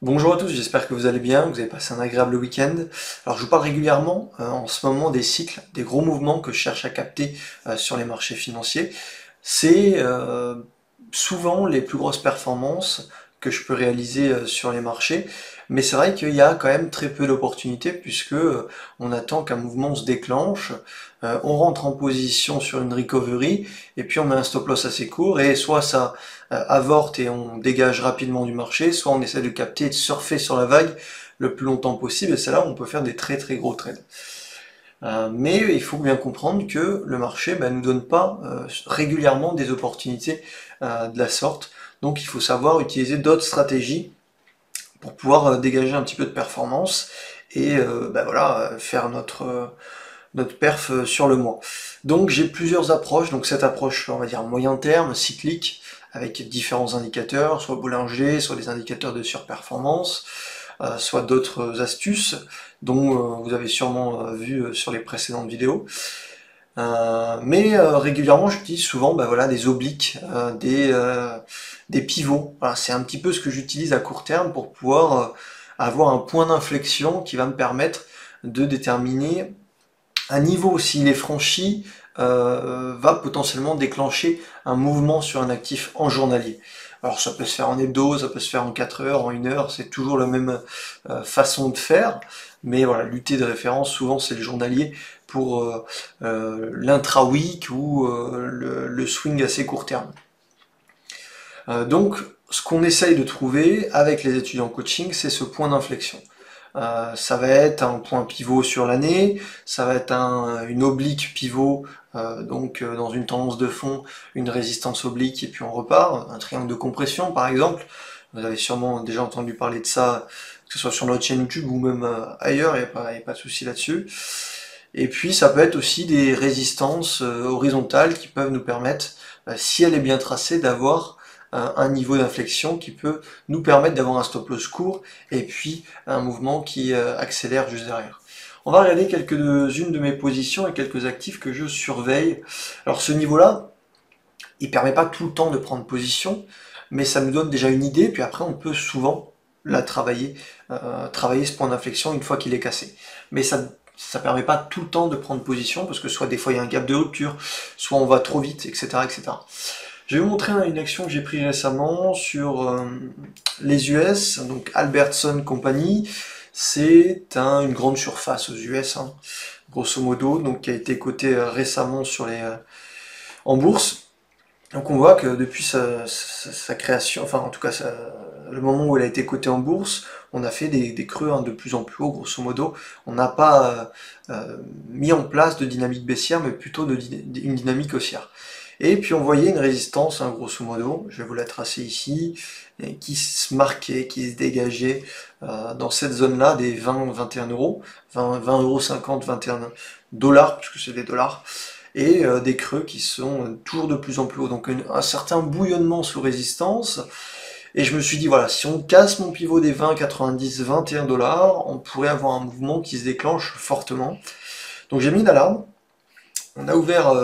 Bonjour à tous, j'espère que vous allez bien, que vous avez passé un agréable week-end. Alors je vous parle régulièrement en ce moment des cycles, des gros mouvements que je cherche à capter sur les marchés financiers. C'est souvent les plus grosses performances que je peux réaliser sur les marchés, mais c'est vrai qu'il y a quand même très peu d'opportunités puisque on attend qu'un mouvement se déclenche, on rentre en position sur une recovery et puis on met un stop loss assez court et soit ça avorte et on dégage rapidement du marché, soit on essaie de capter et de surfer sur la vague le plus longtemps possible et c'est là où on peut faire des très très gros trades. Mais il faut bien comprendre que le marché ne nous donne pas régulièrement des opportunités de la sorte. Donc il faut savoir utiliser d'autres stratégies pour pouvoir dégager un petit peu de performance et voilà, faire notre perf sur le mois. Donc j'ai plusieurs approches, donc cette approche on va dire moyen terme, cyclique, avec différents indicateurs, soit Bollinger, soit des indicateurs de surperformance, soit d'autres astuces dont vous avez sûrement vu sur les précédentes vidéos. Mais régulièrement j'utilise souvent voilà, des obliques, des pivots. Voilà, c'est un petit peu ce que j'utilise à court terme pour pouvoir avoir un point d'inflexion qui va me permettre de déterminer un niveau, s'il est franchi, va potentiellement déclencher un mouvement sur un actif en journalier. Alors ça peut se faire en hebdo, ça peut se faire en 4 heures, en 1 heure, c'est toujours la même façon de faire, mais voilà, l'unité de référence, souvent c'est le journalier pour l'intra-week ou le swing assez court terme. Donc ce qu'on essaye de trouver avec les étudiants en coaching, c'est ce point d'inflexion. Ça va être un point pivot sur l'année, ça va être une oblique pivot, dans une tendance de fond, une résistance oblique et puis on repart, un triangle de compression par exemple. Vous avez sûrement déjà entendu parler de ça, que ce soit sur notre chaîne YouTube ou même ailleurs, il n'y a pas de souci là-dessus. Et puis ça peut être aussi des résistances horizontales qui peuvent nous permettre, si elle est bien tracée, d'avoir un niveau d'inflexion qui peut nous permettre d'avoir un stop loss court et puis un mouvement qui accélère juste derrière. On va regarder quelques-unes de mes positions et quelques actifs que je surveille. Alors ce niveau-là, il permet pas tout le temps de prendre position, mais ça nous donne déjà une idée, puis après on peut souvent la travailler, travailler ce point d'inflexion une fois qu'il est cassé. Mais ça permet pas tout le temps de prendre position, parce que soit des fois il y a un gap de rupture, soit on va trop vite, etc. etc. Je vais vous montrer une action que j'ai prise récemment sur les US, donc Albertson Company. C'est une grande surface aux US, hein, grosso modo, donc qui a été cotée récemment sur en bourse. Donc on voit que depuis sa création, enfin en tout cas le moment où elle a été cotée en bourse, on a fait des creux de plus en plus haut, grosso modo. On n'a pas mis en place de dynamique baissière, mais plutôt une dynamique haussière. Et puis on voyait une résistance, grosso modo, je vais vous la tracer ici, qui se marquait, qui se dégageait dans cette zone-là des 20-21 euros, 20,50 €, 21 dollars, puisque c'est des dollars, et des creux qui sont toujours de plus en plus hauts. Donc un certain bouillonnement sous résistance. Et je me suis dit, voilà, si on casse mon pivot des 20, 90, 21 dollars, on pourrait avoir un mouvement qui se déclenche fortement. Donc j'ai mis une alarme. On a ouvert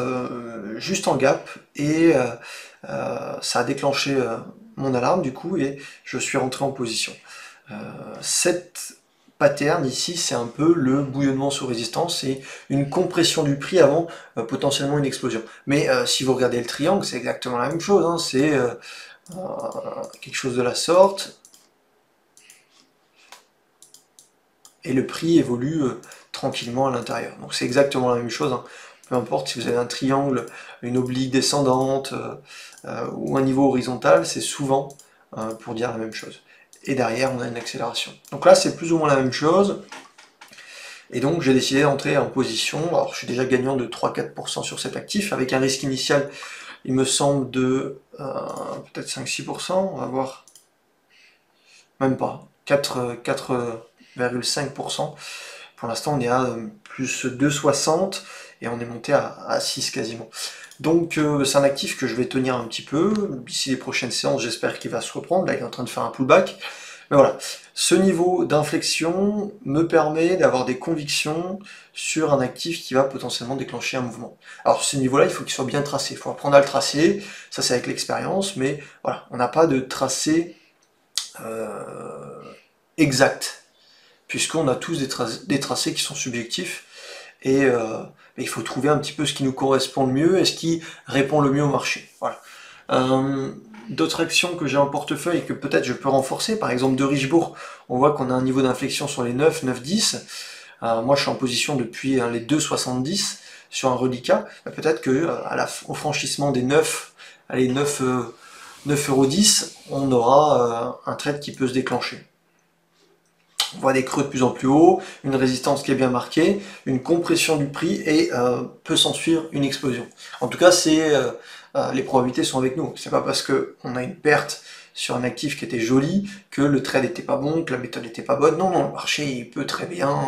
juste en gap et ça a déclenché mon alarme du coup et je suis rentré en position. Cette pattern ici, c'est un peu le bouillonnement sous résistance et une compression du prix avant potentiellement une explosion. Mais si vous regardez le triangle, c'est exactement la même chose, hein, c'est quelque chose de la sorte. Et le prix évolue tranquillement à l'intérieur. Donc c'est exactement la même chose, hein. Peu importe si vous avez un triangle, une oblique descendante ou un niveau horizontal, c'est souvent pour dire la même chose. Et derrière, on a une accélération. Donc là, c'est plus ou moins la même chose. Et donc, j'ai décidé d'entrer en position. Alors, je suis déjà gagnant de 3-4% sur cet actif, avec un risque initial, il me semble, de peut-être 5-6%. On va voir. Même pas. 4,5%. Pour l'instant, on est à plus 2,60 et on est monté à 6 quasiment. Donc c'est un actif que je vais tenir un petit peu. D'ici les prochaines séances, j'espère qu'il va se reprendre. Là, il est en train de faire un pullback. Mais voilà, ce niveau d'inflexion me permet d'avoir des convictions sur un actif qui va potentiellement déclencher un mouvement. Alors ce niveau-là, il faut qu'il soit bien tracé. Il faut apprendre à le tracer. Ça, c'est avec l'expérience. Mais voilà, on n'a pas de tracé exact, puisqu'on a tous des tracés qui sont subjectifs, et il faut trouver un petit peu ce qui nous correspond le mieux et ce qui répond le mieux au marché. Voilà. D'autres actions que j'ai en portefeuille et que peut-être je peux renforcer, par exemple de Richebourg, on voit qu'on a un niveau d'inflexion sur les 9, 9, 10. Moi je suis en position depuis les 2,70 sur un reliquat. Peut-être que au franchissement des 9, allez 9,10 €, on aura un trade qui peut se déclencher. On voit des creux de plus en plus haut, une résistance qui est bien marquée, une compression du prix et peut s'ensuivre une explosion. En tout cas, les probabilités sont avec nous. C'est pas parce qu'on a une perte sur un actif qui était joli que le trade n'était pas bon, que la méthode n'était pas bonne. Non, non, le marché il peut très bien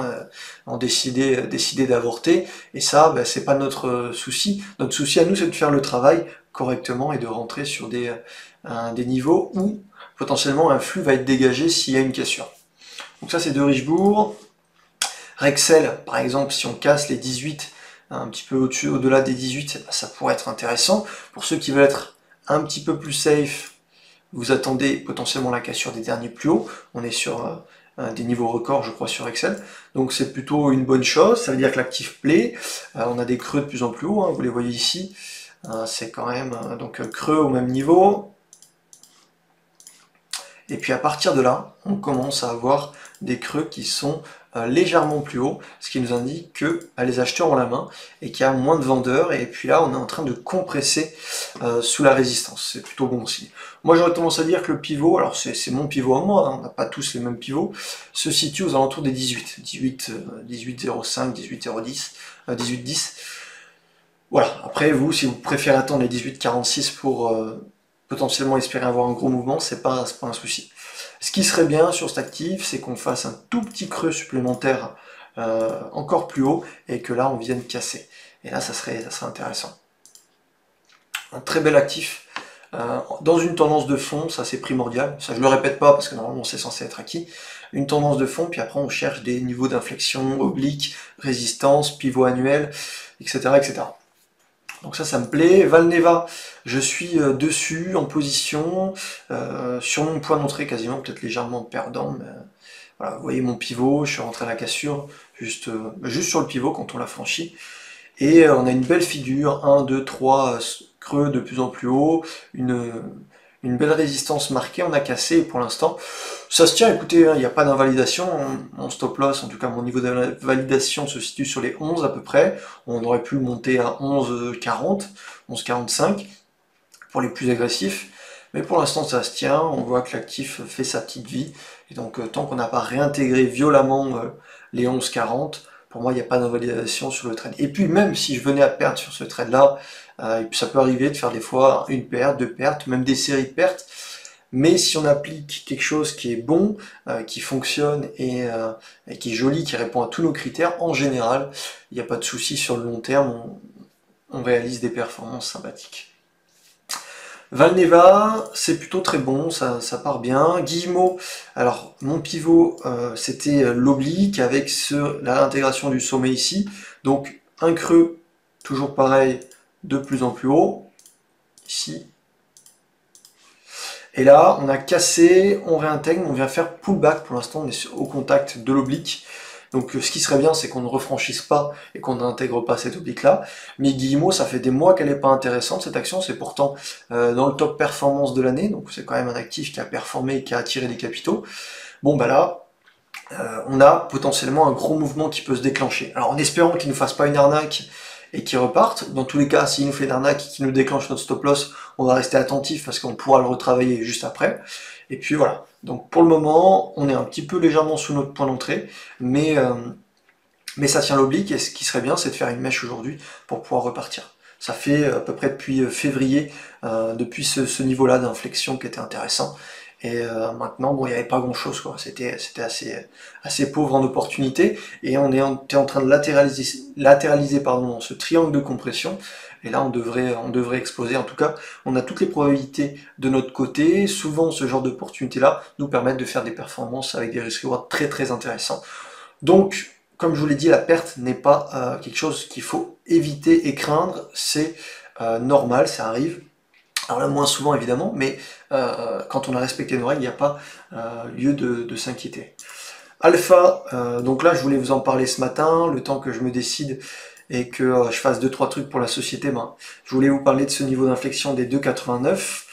en décider d'avorter. Et ça, c'est pas notre souci. Notre souci à nous, c'est de faire le travail correctement et de rentrer sur des niveaux où potentiellement un flux va être dégagé s'il y a une cassure. Donc ça c'est de Richebourg. Rexel, par exemple, si on casse les 18, un petit peu au-delà des 18, ça pourrait être intéressant. Pour ceux qui veulent être un petit peu plus safe, vous attendez potentiellement la cassure des derniers plus hauts. On est sur des niveaux records, je crois, sur Rexel. Donc c'est plutôt une bonne chose, ça veut dire que l'actif plaît. On a des creux de plus en plus haut, hein, vous les voyez ici. C'est quand même donc creux au même niveau. Et puis à partir de là, on commence à avoir des creux qui sont légèrement plus hauts, ce qui nous indique que les acheteurs ont la main et qu'il y a moins de vendeurs, et puis là on est en train de compresser sous la résistance, c'est plutôt bon aussi. Moi j'aurais tendance à dire que le pivot, alors c'est mon pivot à moi, hein, on n'a pas tous les mêmes pivots, se situe aux alentours des 18, 18,05, 18,010, 18,10. Voilà, après vous, si vous préférez attendre les 18,46 pour potentiellement espérer avoir un gros mouvement, c'est pas un souci. Ce qui serait bien sur cet actif, c'est qu'on fasse un tout petit creux supplémentaire encore plus haut et que là on vienne casser. Et là ça serait intéressant. Un très bel actif dans une tendance de fond, ça c'est primordial. Ça je le répète pas parce que normalement c'est censé être acquis. Une tendance de fond, puis après on cherche des niveaux d'inflexion, oblique, résistance, pivot annuel, etc. etc. Donc ça me plaît. Valneva, je suis dessus, en position, sur mon point d'entrée quasiment, peut-être légèrement perdant, mais voilà, vous voyez mon pivot, je suis rentré à la cassure, juste sur le pivot quand on l'a franchi. Et on a une belle figure, 1, 2, 3 creux de plus en plus haut, une belle résistance marquée, on a cassé, et pour l'instant, ça se tient, écoutez, il n'y a pas d'invalidation, mon stop loss, en tout cas mon niveau de validation se situe sur les 11 à peu près, on aurait pu le monter à 11,40, 11,45 pour les plus agressifs, mais pour l'instant ça se tient, on voit que l'actif fait sa petite vie, et donc tant qu'on n'a pas réintégré violemment les 11,40, pour moi il n'y a pas d'invalidation sur le trade. Et puis même si je venais à perdre sur ce trade là, ça peut arriver de faire des fois une perte, deux pertes, même des séries de pertes, mais si on applique quelque chose qui est bon, qui fonctionne et qui est joli, qui répond à tous nos critères, en général, il n'y a pas de souci sur le long terme, on réalise des performances sympathiques. Valneva, c'est plutôt très bon, ça part bien. Guillemot, alors mon pivot c'était l'oblique avec l'intégration du sommet ici, donc un creux, toujours pareil, de plus en plus haut, ici. Et là, on a cassé, on réintègre, on vient faire pullback, pour l'instant on est au contact de l'oblique. Donc ce qui serait bien, c'est qu'on ne refranchisse pas et qu'on n'intègre pas cette oblique-là. Mais Guillemot, ça fait des mois qu'elle n'est pas intéressante, cette action, c'est pourtant dans le top performance de l'année, donc c'est quand même un actif qui a performé et qui a attiré des capitaux. Bon bah là, on a potentiellement un gros mouvement qui peut se déclencher. Alors en espérant qu'il ne nous fasse pas une arnaque et qu'il reparte, dans tous les cas, s'il nous fait une arnaque et qu'il nous déclenche notre stop loss, on va rester attentif parce qu'on pourra le retravailler juste après. Et puis voilà. Donc pour le moment, on est un petit peu légèrement sous notre point d'entrée, mais ça tient l'oblique, et ce qui serait bien, c'est de faire une mèche aujourd'hui pour pouvoir repartir. Ça fait à peu près depuis février, depuis ce niveau-là d'inflexion qui était intéressant. Et maintenant, bon, il n'y avait pas grand-chose, quoi. C'était assez pauvre en opportunités, et on est en train de latéraliser pardon, ce triangle de compression. Et là, on devrait exploser. En tout cas, on a toutes les probabilités de notre côté. Souvent, ce genre d'opportunités-là nous permettent de faire des performances avec des risques-reward très très intéressants. Donc, comme je vous l'ai dit, la perte n'est pas quelque chose qu'il faut éviter et craindre. C'est normal, ça arrive. Alors là, moins souvent évidemment, mais quand on a respecté nos règles, il n'y a pas lieu de s'inquiéter. Alpha, donc là je voulais vous en parler ce matin, le temps que je me décide et que je fasse 2-3 trucs pour la société, ben, je voulais vous parler de ce niveau d'inflexion des 2,89.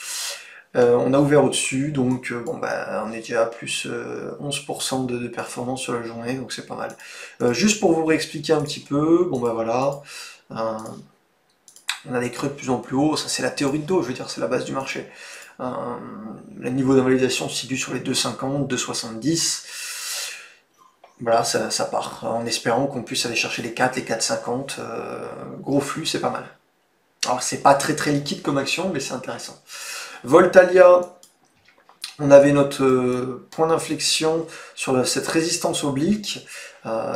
On a ouvert au-dessus, donc bon, bah, on est déjà à plus 11% de performance sur la journée, donc c'est pas mal. Juste pour vous réexpliquer un petit peu, bon bah voilà, euh, on a des creux de plus en plus haut, ça c'est la théorie de dos, je veux dire, c'est la base du marché. Le niveau d'invalidation se situe sur les 2,50, 2,70. Voilà, ça part, en espérant qu'on puisse aller chercher les 4, les 4,50. Gros flux, c'est pas mal. Alors c'est pas très très liquide comme action, mais c'est intéressant. Voltalia, on avait notre point d'inflexion sur cette résistance oblique.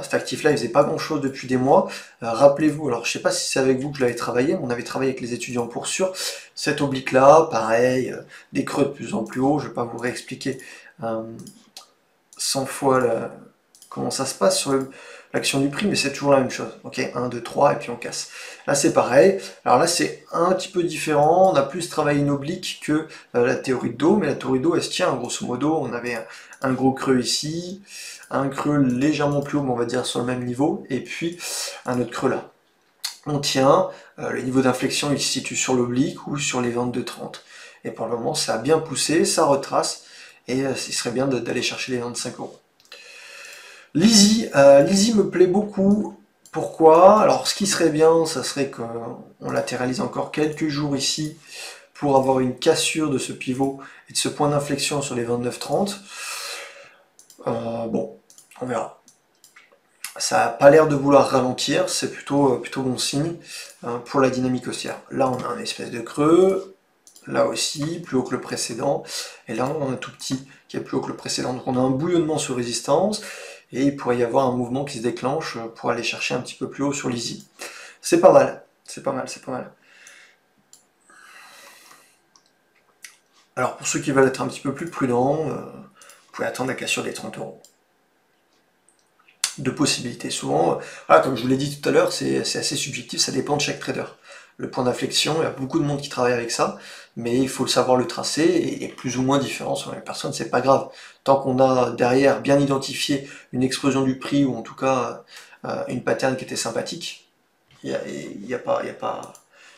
Cet actif-là, il faisait pas grand-chose depuis des mois. Rappelez-vous, alors je sais pas si c'est avec vous que je l'avais travaillé, mais on avait travaillé avec les étudiants pour sûr. Cet oblique-là, pareil, des creux de plus en plus haut. Je vais pas vous réexpliquer 100 fois comment ça se passe sur l'action du prix, mais c'est toujours la même chose. Ok, 1, 2, 3, et puis on casse. Là, c'est pareil. Alors là, c'est un petit peu différent. On a plus travaillé une oblique que la théorie de dos, mais la théorie de dos, elle se tient. Grosso modo, on avait un gros creux ici, un creux légèrement plus haut, mais on va dire sur le même niveau, et puis un autre creux là. On tient, le niveau d'inflexion, il se situe sur l'oblique ou sur les ventes de 30. Et pour le moment, ça a bien poussé, ça retrace, et il serait bien d'aller chercher les 25 euros. Lizzy me plaît beaucoup. Pourquoi? Alors, ce qui serait bien, ça serait qu'on latéralise encore quelques jours ici pour avoir une cassure de ce pivot et de ce point d'inflexion sur les 29,30. Bon, on verra. Ça n'a pas l'air de vouloir ralentir, c'est plutôt bon signe pour la dynamique haussière. Là, on a un espèce de creux, là aussi, plus haut que le précédent, et là, on a un tout petit qui est plus haut que le précédent. Donc, on a un bouillonnement sur résistance, et il pourrait y avoir un mouvement qui se déclenche pour aller chercher un petit peu plus haut sur l'easy. C'est pas mal, c'est pas mal, c'est pas mal. Alors, pour ceux qui veulent être un petit peu plus prudents, vous pouvez attendre la cassure des 30 euros. De possibilités. Souvent, voilà, comme je vous l'ai dit tout à l'heure, c'est assez subjectif, ça dépend de chaque trader. Le point d'inflexion, il y a beaucoup de monde qui travaille avec ça, mais il faut le savoir le tracer, et plus ou moins différent sur les personnes, c'est pas grave. Tant qu'on a derrière bien identifié une explosion du prix, ou en tout cas une pattern qui était sympathique, il n'y a, pas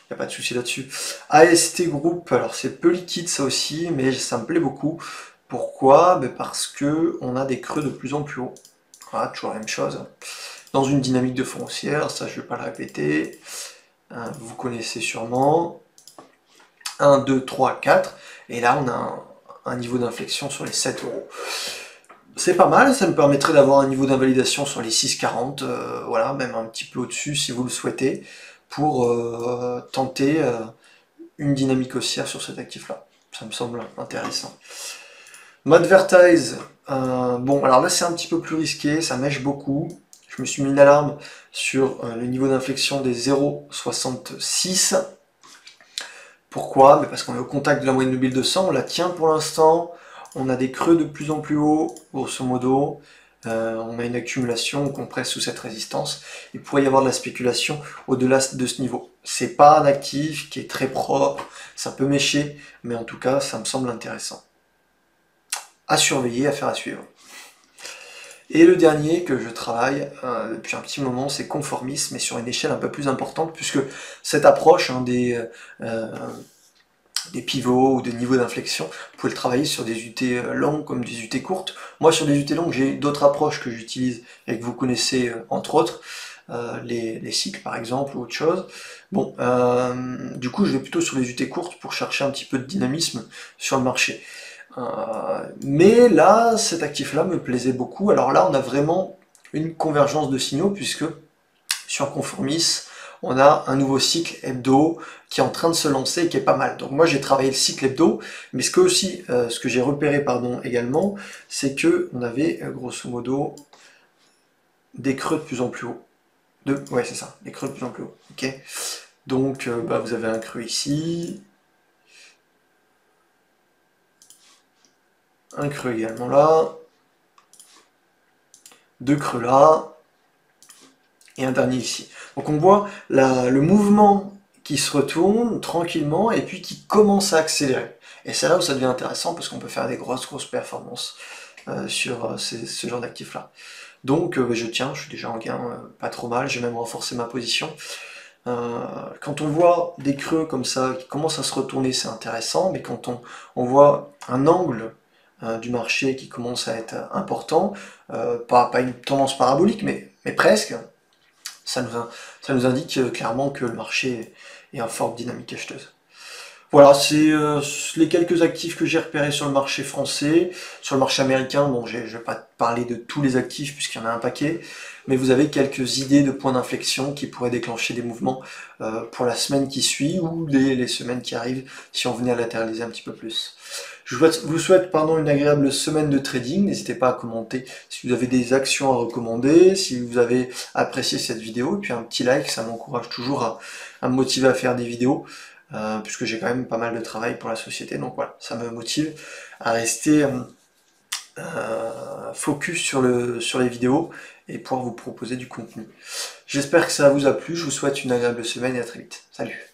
de souci là-dessus. AST Group, alors c'est peu liquide ça aussi, mais ça me plaît beaucoup. Pourquoi? Ben parce que on a des creux de plus en plus haut. Voilà, toujours la même chose. Dans une dynamique de fond haussière, ça je ne vais pas le répéter, vous connaissez sûrement. 1, 2, 3, 4, et là on a un niveau d'inflexion sur les 7 euros. C'est pas mal, ça me permettrait d'avoir un niveau d'invalidation sur les 6,40, voilà, même un petit peu au-dessus si vous le souhaitez, pour tenter une dynamique haussière sur cet actif-là. Ça me semble intéressant. Madvertise, bon, alors là c'est un petit peu plus risqué, ça mèche beaucoup. Je me suis mis une alarme sur le niveau d'inflexion des 0,66. Pourquoi? Mais parce qu'on est au contact de la moyenne mobile 200, on la tient pour l'instant, on a des creux de plus en plus haut, grosso modo, on a une accumulation, on compresse sous cette résistance, il pourrait y avoir de la spéculation au-delà de ce niveau. C'est pas un actif qui est très propre, ça peut mécher, mais en tout cas ça me semble intéressant. À surveiller, à faire à suivre. Et le dernier que je travaille depuis un petit moment, c'est Conformis, mais sur une échelle un peu plus importante, puisque cette approche des pivots ou des niveaux d'inflexion, vous pouvez le travailler sur des UT longues comme des UT courtes. Moi, sur des UT longues, j'ai d'autres approches que j'utilise et que vous connaissez entre autres, les cycles par exemple ou autre chose. Bon, du coup, je vais plutôt sur les UT courtes pour chercher un petit peu de dynamisme sur le marché. Mais là, cet actif-là me plaisait beaucoup. Alors là, on a vraiment une convergence de signaux puisque sur Conformis, on a un nouveau cycle hebdo qui est en train de se lancer et qui est pas mal. Donc moi, j'ai travaillé le cycle hebdo, mais ce que j'ai repéré également, c'est que on avait grosso modo des creux de plus en plus haut. Ouais, c'est ça, des creux de plus en plus haut. Ok. Donc, vous avez un creux ici, un creux également là, deux creux là, et un dernier ici. Donc on voit le mouvement qui se retourne tranquillement et puis qui commence à accélérer. Et c'est là où ça devient intéressant parce qu'on peut faire des grosses performances sur ce genre d'actifs-là. Donc je tiens, je suis déjà en gain, pas trop mal, j'ai même renforcé ma position. Quand on voit des creux comme ça qui commencent à se retourner, c'est intéressant, mais quand on voit un angle du marché qui commence à être important, pas une tendance parabolique, mais presque, ça nous indique clairement que le marché est en forte dynamique acheteuse. Voilà, c'est les quelques actifs que j'ai repérés sur le marché français. Sur le marché américain, bon, je vais pas parler de tous les actifs puisqu'il y en a un paquet, mais vous avez quelques idées de points d'inflexion qui pourraient déclencher des mouvements pour la semaine qui suit ou les semaines qui arrivent si on venait à latéraliser un petit peu plus. Vous souhaite une agréable semaine de trading. N'hésitez pas à commenter si vous avez des actions à recommander, si vous avez apprécié cette vidéo, et puis un petit like, ça m'encourage toujours à me motiver à faire des vidéos. Puisque j'ai quand même pas mal de travail pour la société, donc voilà, ça me motive à rester focus sur les vidéos et pouvoir vous proposer du contenu. J'espère que ça vous a plu, je vous souhaite une agréable semaine et à très vite. Salut!